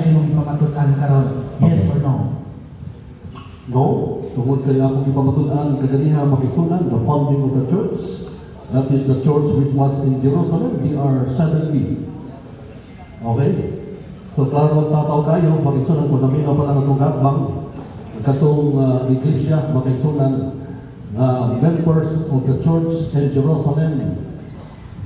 sa imong ipamatutan karon? Yes or no? No, tungod kay akong ipamatudan kagaliha makisunan the founding of the church. That is the church which was in Jerusalem. They are 70. Okay? So klaro tataw kayo makisunan kung naminaw pa lang itong gagmang katong iglesia makisunan members of the church in Jerusalem.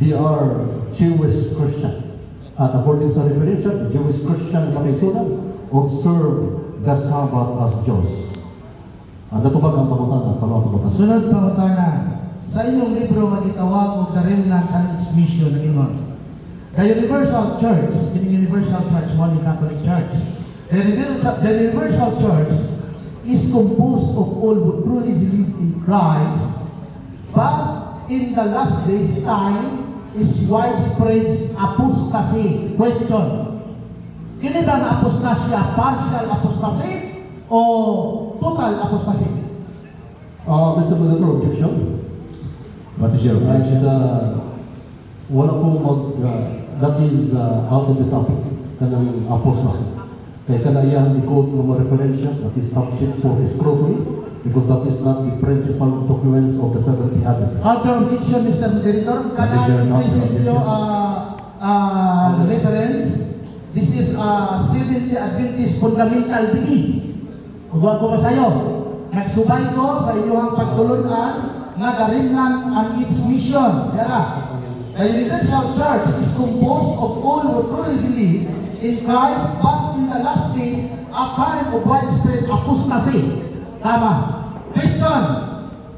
They are Jewish Christian. At according sa revelation, Jewish Christian makisunan observe the Sabbath as Diyos. Ang natubag ang pangutana, pangutana. Sunod pangutana, sa inyong libro nga gitawag og The Remnant and its Mission ng ingon. The Universal Church, in Universal Church, Holy Catholic Church. The Universal Church is composed of all who truly believe in Christ, but in the last days time is widespread apostasy. Question. Kini ba nga apostasya, partial apostasy o total apostasy? Mr. Moderator, objection. What is your objection? Wala ko that is out of the topic, kanang apostasy. Kaya kanayang i-quote ng mga referensya, that is subject for scrutiny, because that is not the principal documents of the Seventh-day Adventists. Counter objection, Mr. Moderator. Can What is your I present you counter reference? This is Seventh-day Adventist fundamental belief. Huwag ko ba sa'yo? Nagsubay ko sa iyong pagtulunan nga the remnant and its mission. Yara. The Universal Church is composed of all who truly believe in Christ, but in the last days, a kind of widespread apostasy. Tama. Question.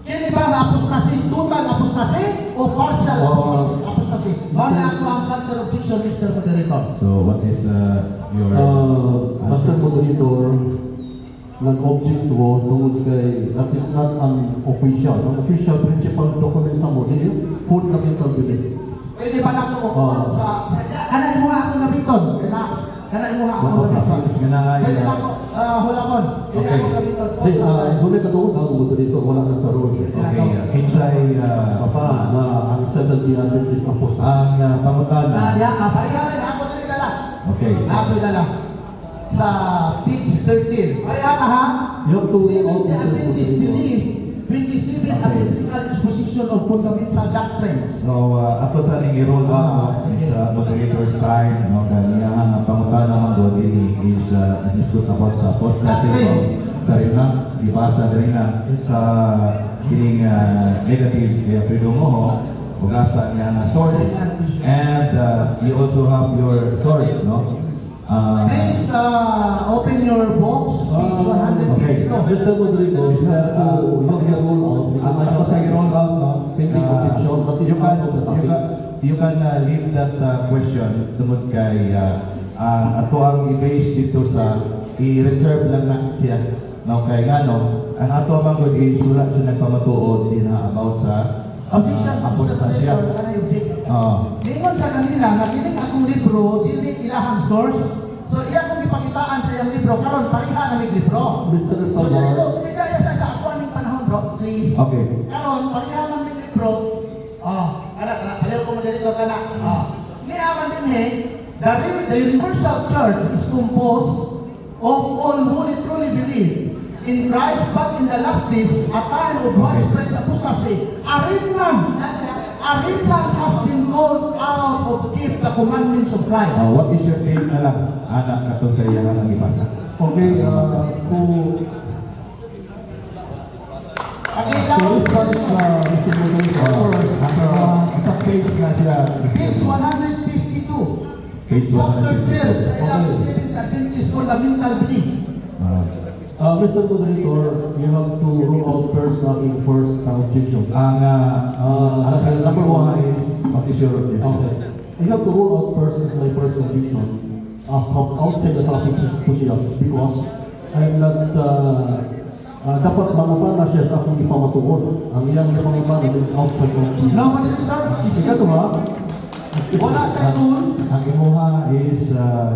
Kini ba ang apostasy? Total apostasy o partial apostasy? Bali ako ang counter objection, Mr. Moderator. So what is your Master Moderator, nag-object ko tungkol kay that is not an official. Ang official principal documents na mo, hindi fundamental belief. Pwede ba na ito sa... Kanay mo nga akong nabiton. Kanay mo nga akong nabiton. Pwede ba ako, hulamon. Pwede Okay. akong nabiton. Doon ka doon ang Moderator, wala na sa rules. Okay, inside Papa, na ang Seventh-day Adventist apostasy. ang pangutana. Pariharin ako na nila lang. Okay. Ako nila lang. Sa page 13. Pariharin ha? You have to read all Seventh-day the Adventist believe 27 Adventist exposition of fundamental doctrines. So ako sa ning i-roll out sa moderator side, no, kaniya ang pangutana man do is discuss about sa apostasy karina ibasa rin na sa kining negative kaya freedom mo ugasa niya na source and you also have your source, no? Please open your books, page 152. Okay. Mr. Moderator, you have to look your rule out. Ako sa i-roll out, no? Pending objection, that is out of the topic. You can leave that question tungod kay ato ang i-base dito sa i-reserve lang na siya. No, kay ngano, ang ato ang good is wala siya nagpamatuod din about sa Objection, apostasya. Ningon sa kanila nga kining akong libro dili ilahang source. So iya kong ipakitaan sa iyang libro karon pareha na mig libro. Mr. So Salvar, dili kaya sa ako aning panahon bro, please. Okay. Karon pareha man mig libro. Ayaw ko mo dito kana. Ni aman din the Universal Church is composed of all who truly believe in Christ, but in the last days, a time of widespread apostasy. A remnant has been called out of keep the commandments of Christ. What is your take na lang, anak katong sa iya nga ibasa? okay, to respond Mr. Moderator, Sa page na siya. Page 152. Page Chapter 12 sa 152. ilang Seventh Adventist fundamental belief. Mr. Moderator, you have to rule out first objection. Ang number one is what is your objection? Okay. You have to rule out first my first objection outside the topic po siya because I'm not dapat mangupana siya sa akong ipamatuon. Ang iyang ipamupana is outside of the Now, Moderator, Ikatuma, wala sa rules. Ang imuha is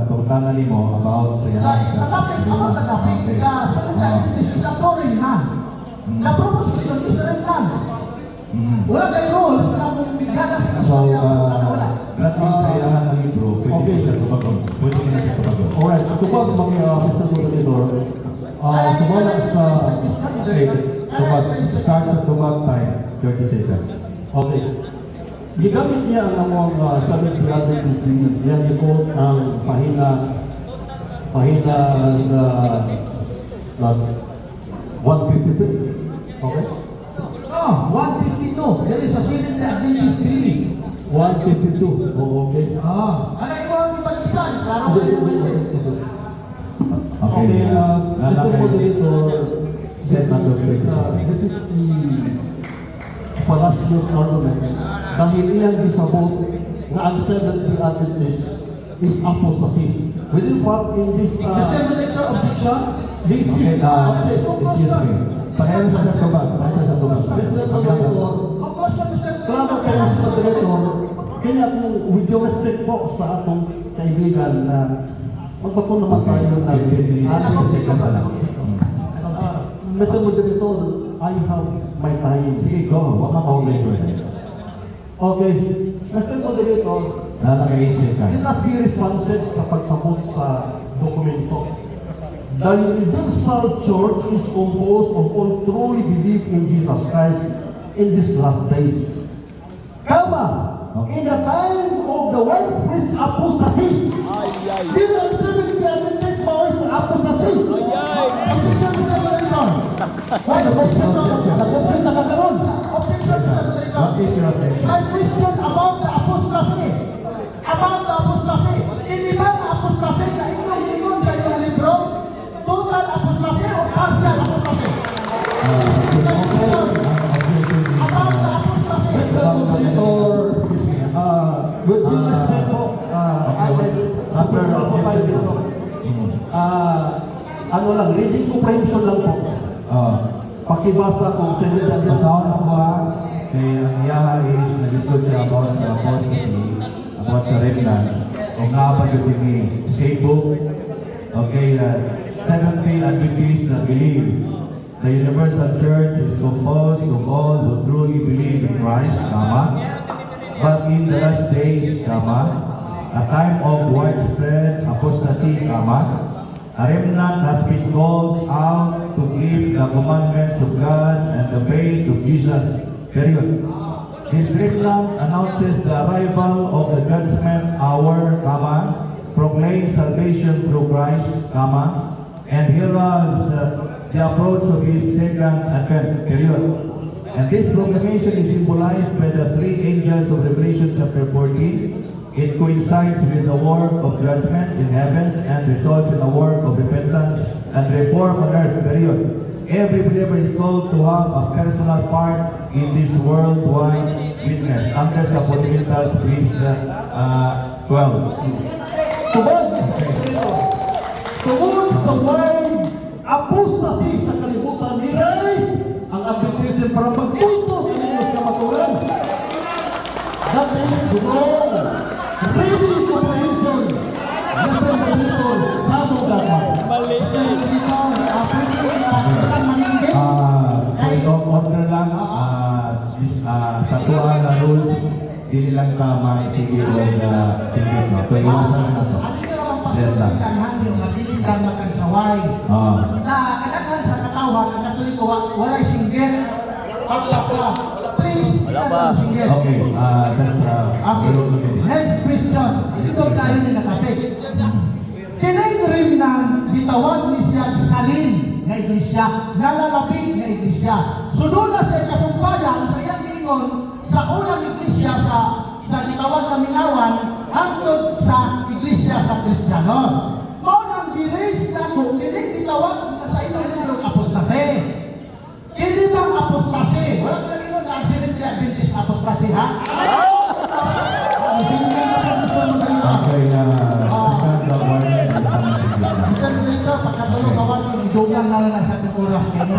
pagtangan nimo about sa Sa topic, about the topic, sa Adventist is a foreign man. The proposition is a remnant. Wala kay rules na kung bigyan sa So, wala. That means sa ilahan ng libro, pwede Okay. siya tumagon. Pwede na siya tumagon. Alright, so tubag mga Mr. Moderator, sumala sa... Okay, tubag. Start sa tubag time, 30 seconds. Okay. Gigamit niya ang among 7 Adventist Belief. Yan ikot ang pahina na 153. Okay? No, 152. There is a Seventh-day Adventist belief. 152. Oh, okay. Ano yung ipag-isan? Klaro kayo naman. Okay, Mr. Moderator, Set number 30 this seconds. is the Palacios argument. Dahil iyan isabot na ang Seventh-day Adventist is apostasy. Within fact, in this, Mr. Moderator, objection? this Okay, is, excuse me. Pareho sa tubag. Pareho sa tubag. Mr. Moderator, Objection, Mr. klaro kayo, Mr. Moderator, kaya kung with due respect po sa atong kaibigan na magbato naman tayo ng 30 seconds na lang. Mr. Moderator, I have my time. Sige, go. Huwag mong okay. Okay, Mr. Moderator, Nakakaisip ka. this has been responsive sa pagsabot sa dokumento. The Universal Church is composed of all truly believe in Jesus Christ in these last days. Kama, in the time of the widespread apostasy, this is the Adventist powers apostasy. Objection, Mr. Moderator. Why the question nakakaroon? Objection, Mr. Moderator. What is your objection? My question about the apostasy. About the apostasy. Hindi ba ang apostasy na inyong ingon sa inyong libro? Total apostasy o partial apostasy? About the apostasy. Mr. Moderator, with due respect po, After objection. ano lang, reading comprehension lang po. Pakibasa kung sino na Masahon ako ha. Kaya ang iyaha is nag-discuss siya about sa apostasy, about sa remnants. Kung nga pa yung Facebook, okay, Seventh-day Adventists na believe the Universal Church is composed of all who truly believe in Christ, comma, but in the last days, comma, a time of widespread apostasy, comma, a remnant has been called out to keep the commandments of God and the faith of Jesus. Period. This remnant announces the arrival of the judgment hour, comma, proclaims salvation through Christ, comma, and heralds the approach of His second advent. Period. And this proclamation is symbolized by the three angels of Revelation chapter 14. It coincides with the work of judgment in heaven and results in a work of repentance and reform on earth, period. Every believer is called to have a personal part in this worldwide witness under sa fundamentals is 12. Tubod! Tungod sa wide apostasy sa kalibutan ni Ray, ang Adventism para magpunto sa inyo sa matulan. That is the wrong reading comprehension. Mr. Moderator, sabog dapat. Point of order lang, sa tuwa na rules, hindi lang tama sige o sige no. So, iwasan na to. Yan lang. Sa kadaghan sa katawan, ang Katoliko, walay singgit. Please, singgit. Okay, that's Okay, next question. Ito tayo ni nakapit. Kinay rin ng bitawag ni siya salin nga iglesia, nalalapit nga iglesia. Sunod na siya kasumpayan sa iyang ingon sa unang iglesia sa bitawag kamingawan hangtod sa iglesia sa Kristiyanos. Mao nang diris na ko, kini bitawag na sa inyong librong apostasy. Kini bang apostasy? Wala ka ingon na ang Seventh-day Adventist apostasy, ha? Okay, Kita dito, pagkatulog kawan, idugang na lang sa oras kayo.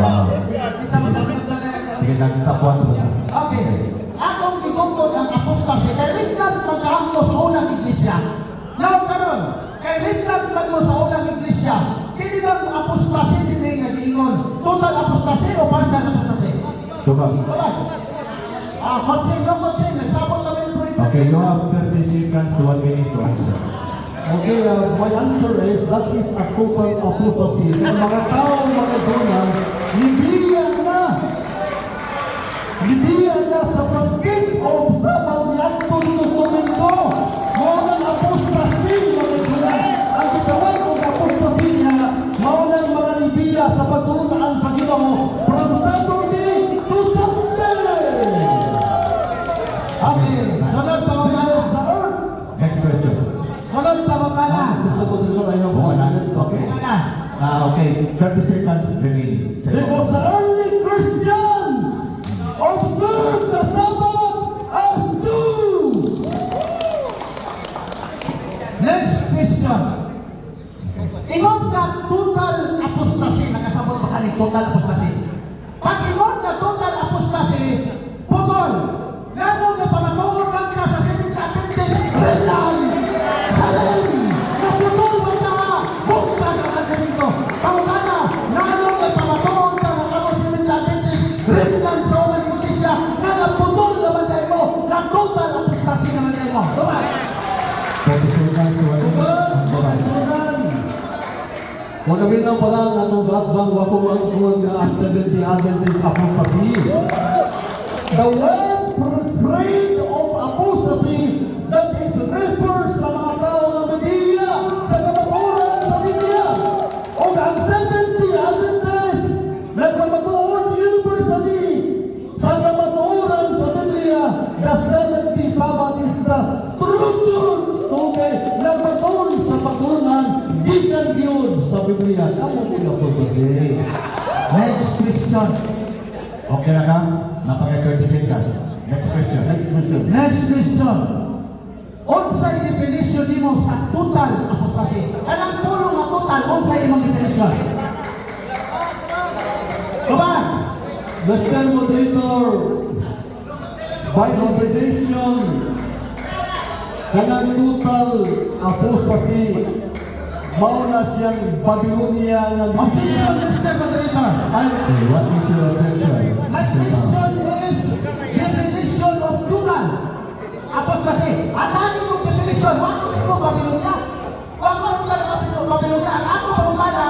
sige, nag-stop once na. Okay. Akong gigugod ang apostasy, kay rinlag magkahampo sa unang iglesia. Now, karon, kay rinlag mo sa unang iglesia, kini bang apostasy din nga giingon? Total apostasy o partial apostasy? Tubag. Konseng, no konseng, nagsabot kami ng proyekto. Okay, you have 30 seconds to 1 minute to answer. Okay, my answer is that is a total apostasy. Ang mga tao Makedonian, libiyan na sa pag-give of sa pag-yastol ng domingo. Maunang apostasy, Makedonian. Ang bitawag ng apostasy niya, maunang mga libiya sa pagtulungan sa Ginoo from Saturday to Sunday. Okay, sunod pangutana. Sa earth. Next question. Sunod pangutana. Gusto ko din ko ayaw. Bukan na. Okay. Pangutana. Okay, 30 seconds remaining. Because the early Christians observed the Sabbath as Jews. Next question. Ingon ka total apostasy, nakasabot ba ka ni total apostasy? Pag ingon ka total apostasy, putol, gano'n na pamatuon lang ka sa Seventh Adventist, Redland, Salem, naputol mo ka, bukta ka ka dito. Pangutana, gano'n na pamatuon ka ng ako Seventh Adventist, Redland sa unang iglesia, na naputol naman tayo mo, na total apostasy naman tayo mo. Diba? 30 seconds to 1 minute. Kung namin lang pala ang atong gatbang wakong ang 70 Adventist apostasy. The word prescribed of apostasy that is refers sa mga tao na Biblia sa kamaturan sa Biblia. O ang 70 Adventist nagkamatuon universally sa kamaturan sa Biblia. The 70 Sabbath is the true truth. Okay, nagpatuloy sa pagturunan gikan yun sa Biblia. Ano ko na po Next question. Okay na ka? Napaka 30 seconds. Next question. Next question. Next question. Unsay definition nimo sa total apostasy? Anong pulong nga total? Unsay imong definition? Diba? Mr. Moderator, by observation, kanang total apostasy, mauna siyang Babylonia nga Objection, Mr. Moderator. Okay, what is your objection? My question is definition of total apostasy. Ang dami mong definition. Wag ko imo Babylonia. Wag ko imo Babylonia. Ang ako pagkana,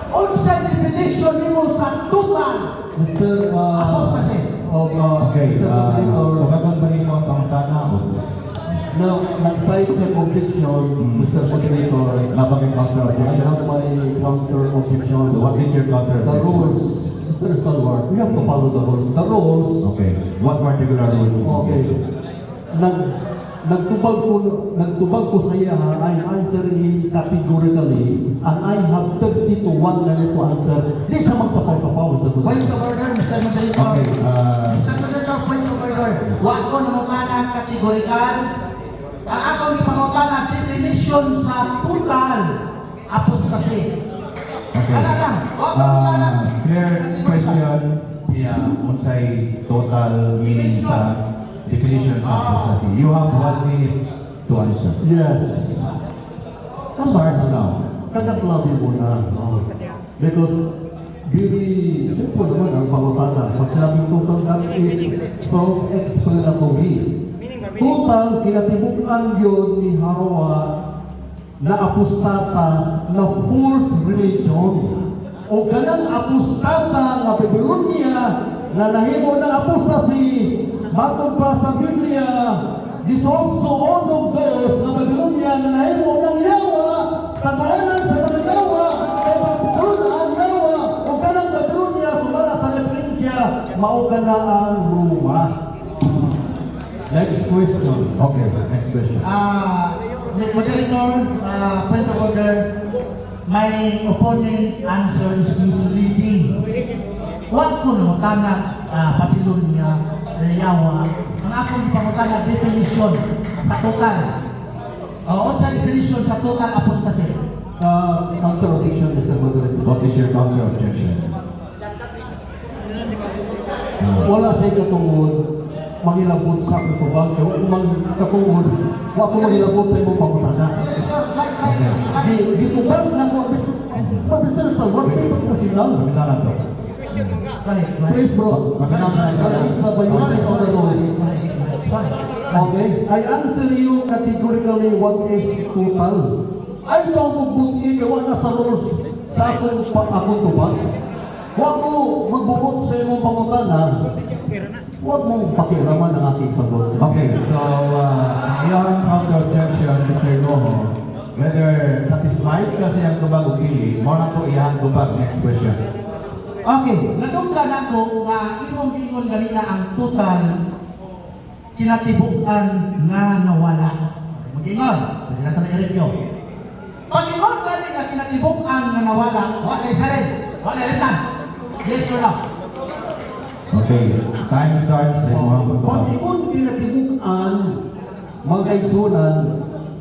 unsay definition nimo sa total Mr. apostasy? Okay, Mr. Moderator, pagkakon ba ninyo ang pangutana? now, nag-cite sa objection, Mr. Moderator, Napaka-counter I objection. have my counter objection. So what is your counter The objection? rules, Mr. Stalwart, we have to follow the rules. The rules, Okay, what particular rules? okay, nagtubag ko sa iya, I'm answering him categorically, and I have 30 to 1 na to answer. Di siya magsapaw-sapaw, Mr. Point Moderator. of order, Mr. Moderator. Okay, Mr. Moderator, point of order. Wag ko namutana kategorikal. Ang akong ipangutana definition sa total apostasy. okay. Ano lang? Wag ko namutana. Clear question. Yeah, unsay total meaning sa definition sa apostasy. You have 1 minute to answer. Yes. Starts now. Kagaklabi mo na. Because very simple naman ang pangutana. Pag sinabing total, that is self-explanatory. Total, kinatibukan yun ni Hawa na apostata na false religion. O ganang apostata nga Babylonia na nahimo ng apostasy matod pa sa Biblia, this also all of those na Babylonia na nahimo ng yawa sa kailan sa mga yawa kay pagtulad ang yawa o ganang Babylonia sumala sa referensya mao ka na ang Roma. Next question. Okay, next question. Moderator, point of order. My opponent's answer is misleading. Wag ko namutana Babylonia, Yawa. Ang akong pangutana definition sa total. O sa definition sa total apostasy. Counter objection, Mr. Moderator. What is your counter objection? Wala sa ikatungod, magilabot sa akong tubag. Kaya wala mang katungod, wala ko magilabot sa imong pangutana. Gitubag na ko, Mr. Stalwart, kayo professional. Pagkakala to. Kahit, Please bro, it's a violation of the rules. Okay, I answer you categorically what is total. Ay daw magbuti kaya wala sa rules sa akong tubag. Huwag mo magbukot sa imong pangutana. Huwag mong pakiraman ang aking sagot. Okay, so beyond counter objection, Mr. Goho, whether satisfied ka sa iyang tubag o dili, mo na po iyang tubag. Next question. Okay, nadunggan ako nga imong giingon ganina ang total kinatibukan nga nawala. Mag-ingon, hindi na tayo i-review. Pag-ingon gani nga kinatibukan nga nawala, wala isa rin. Wala rin lang. Yes or no? Okay, time starts sa mga pagtubag. Pag-ikon kinatibukan, mga kaisunan,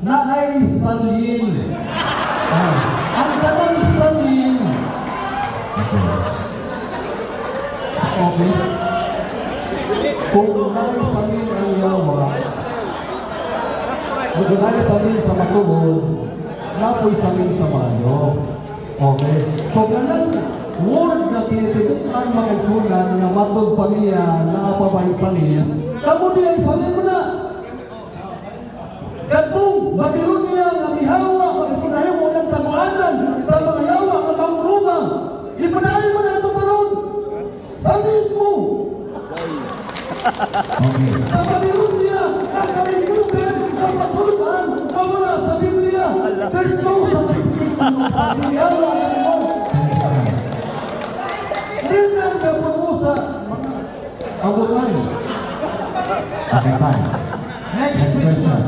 na ay salin. Ang salang salin. Okay. Kung nai salin ang yawa, kung nai salin sa matubod, napoy salin sa mayo. Okay. So, ganang word na tinitibukan mga isunan na matod pa niya nakapabay salin, kamu niya salin mo na. Katong bagilon niya nga mihawa pag isunahin mo ng taguanan sa mga yawa at pangurungan, ipanahin mo na ito karon. Salin mo. Okay. Sa bagilon niya, kakalimutan ang pagtulutan mawala sa Biblia. There's no sacrifice of mihawa na mo. Tingnan ka po mo sa mga abutan. Okay, time. Next question.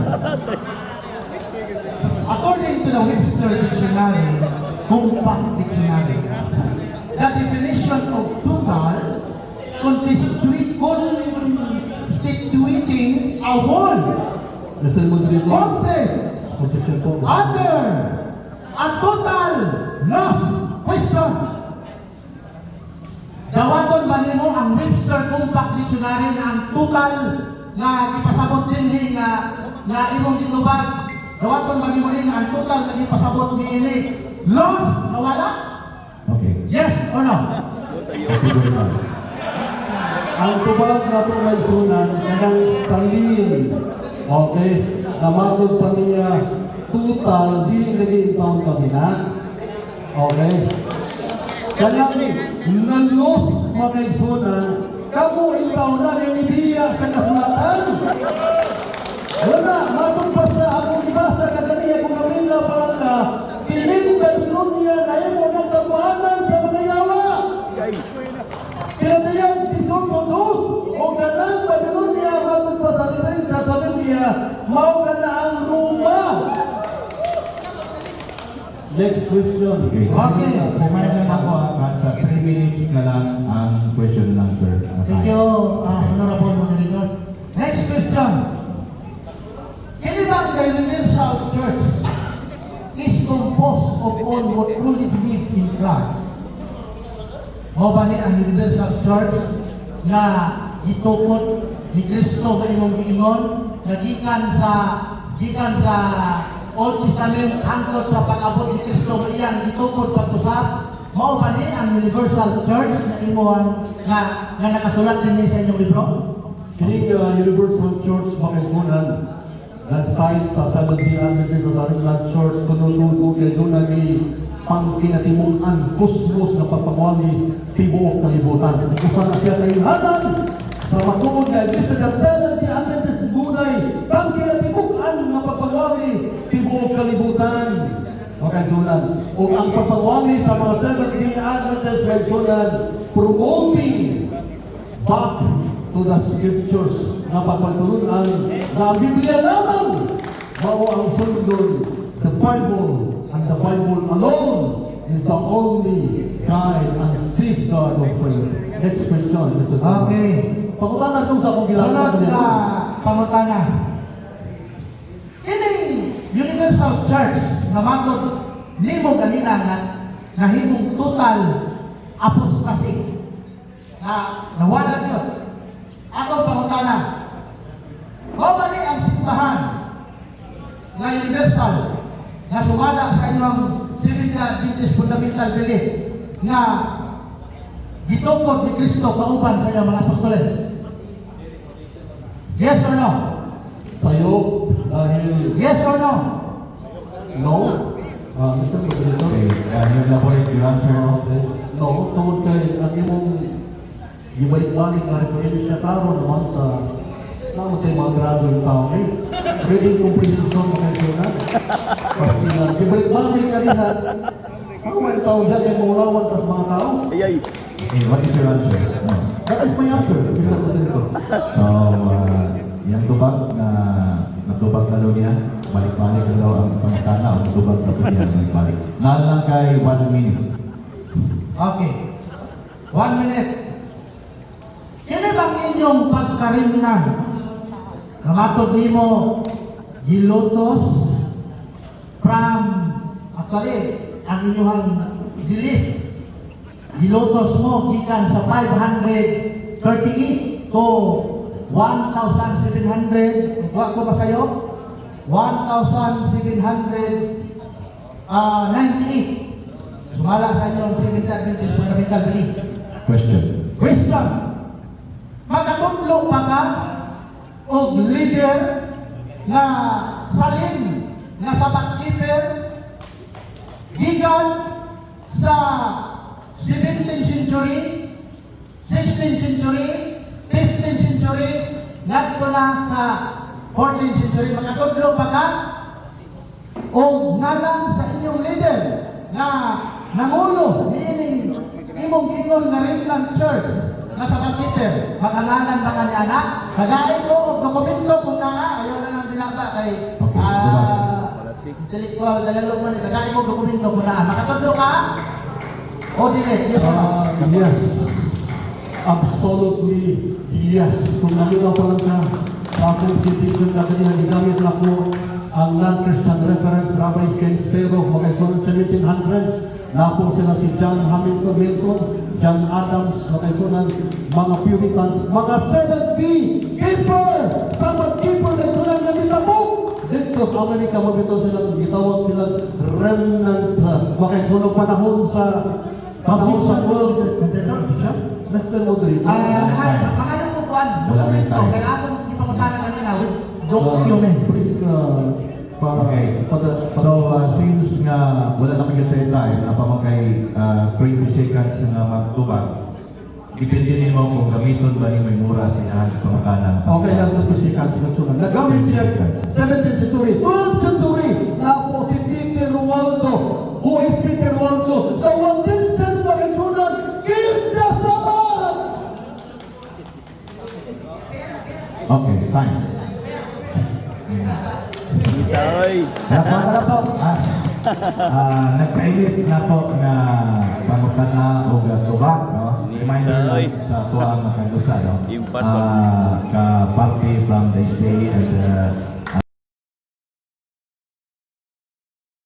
According to the Webster Dictionary, Compact Dictionary, the definition of total constituting a whole, Mr. Moderator, content, objection po. other, a total loss. Question. Dawaton ba nimo ang Webster Compact Dictionary na ang total nga ipasabot din nga imong gitubag? Dawaton ba nimo rin ang total nga ipasabot niini? Loss, nawala? Okay. Yes or no? Category 1. Ang tubag na ito may sunan, kanang salin. Okay? Namatod pa niya, total, di naging taon kami na. Okay? Kanang nalos mga sunan, kamu ikaw na inibiya sa kasulatan. Wala, matod pa sa akong ibasa kadaniya kung kami na parang ka, piling ka niya na imo ng tabuhanan sa mga yawa. Pinatayang tisong modus o ganang padulong niya matod pa sa diferensya sa Biblia, mao ka na ang ruma. Next question. Okay. Remind lang ako sa 3 minutes na lang ang question and answer. Thank you, Honorable Moderator. Next question. Kini ba ang Universal Church is composed of all who truly believe in Christ? Mao ba ni ang Universal Church na gitukod ni Kristo nga imong giingon nga gikan sa Old Testament hangtod sa pag-abot ni Kristo nga iyang gitukod pag-usab? Mao ba ni ang Universal Church na imong nga nakasulat din sa inyong libro? Kining Universal Church makikunan nag-site sa Seventh-day Adventist Blood Church kuno kay doon nagi pangkinatimuan kusmos na pagpamwagi tibuok kalibutan. Usa na siya sa ilhatan sa matuod na Seventh-day Adventist gunay pangkinatimuan na pagpamwagi tibuok kalibutan. Makasunan. O ang pagpamwagi sa mga Seventh-day Adventist makasunan promoting back to the scriptures na pagpaturunan na ang Biblia lamang mao ang sundon. The Bible and the Bible alone is the only guide and safeguard of faith. Next question, Mr. Chairman. Okay. Pangutanan itong sa akong Sunod ginagawa. na pangutana. Kining Universal Church nga matod nimo ganina nga nahimong total apostasy na nawala yun. Ako pangutana. Kung mali ang simbahan nga universal nga sumala sa inyong Seventh-day Adventist fundamental belief nga gitukod ni Kristo kauban sa iyang mga apostoles? Yes or no? Sayo, dahil Yes or no? no. Mr. Moderator. Okay, you elaborate your answer. No, tungkol kay ang imong gibalik-balik na referensya karon naman sa naman tayo mga grado yung tao eh. Reading comprehension na kayo na. Kasi na, gibalik-balik ka diha. Ako may tao dyan kay maulawan tas mga tao. Okay, what is your answer? No. That is my answer, Mr. Moderator. So, yung tubag na natubag na daw niya, balik-balik na daw ang pangkana o tubag na daw niya, balik-balik. Nalang kay 1 minute. Okay. 1 minute. Kini bang inyong pagkarimnan? Namatod nimo gilutos from actually ang inyong belief. Gilutos mo gikan sa 538 to 1,700. Kuha ko ba sa'yo? 1,798. Sumala sa inyo ang Seventh-day Adventist fundamental belief. Question. Question. Magkatudlo pa ka o leader na salin na sabat keeper gikan sa 17th century, 16th century, 15th century, ngadto na sa 14th century. Magkatudlo pa ka o ngalan sa inyong leader na nangulo meaning imong giingon nga Rimland Church na sa Peter, makangalan ba kanya na? Kagain ko og dokumento kung naa, ayaw na lang binaba kay intellectual dalalong man, kagain ko dokumento kung naa. Makatudlo ka? O dili, yes or no? Yes. Absolutely yes. Kung nalinaw pa lang sa akong petition na kanina, ginamit na ko ang non-Christian reference, Rabbi Skenspero, mga isunod 1700s, na po sila si John Hamilton Milton, John Adams, mga isunod, mga Puritans, mga 70 keeper, sabat keeper na isunod na nitabok. Dito sa Amerika, mabito silang, gitawag silang remnant, mga isunod panahon sa world. Mr. Moderator. Pangalan ko kuan, Wala may dokumento, time. kaya akong ipangutana kanina with document. Please, Okay. So, since nga wala na magiging tayo, napamakay 20 seconds nga magtubag, depende nimo kung gamiton ba ni may mura sinahan sa pangkana. okay lang ito si Kansi Nagsunan. Nagamit siya 17th century, 12th century, na po si Peter Waldo. Who is Peter Waldo? The Waldenses Nagsunan, killed the Sabbath! Okay, fine. Nakaka na po. Nagpainit na po na pangutana o tubag, no? Reminder lang sa tuwang makalusa, no? Yung password. Ka party from the state and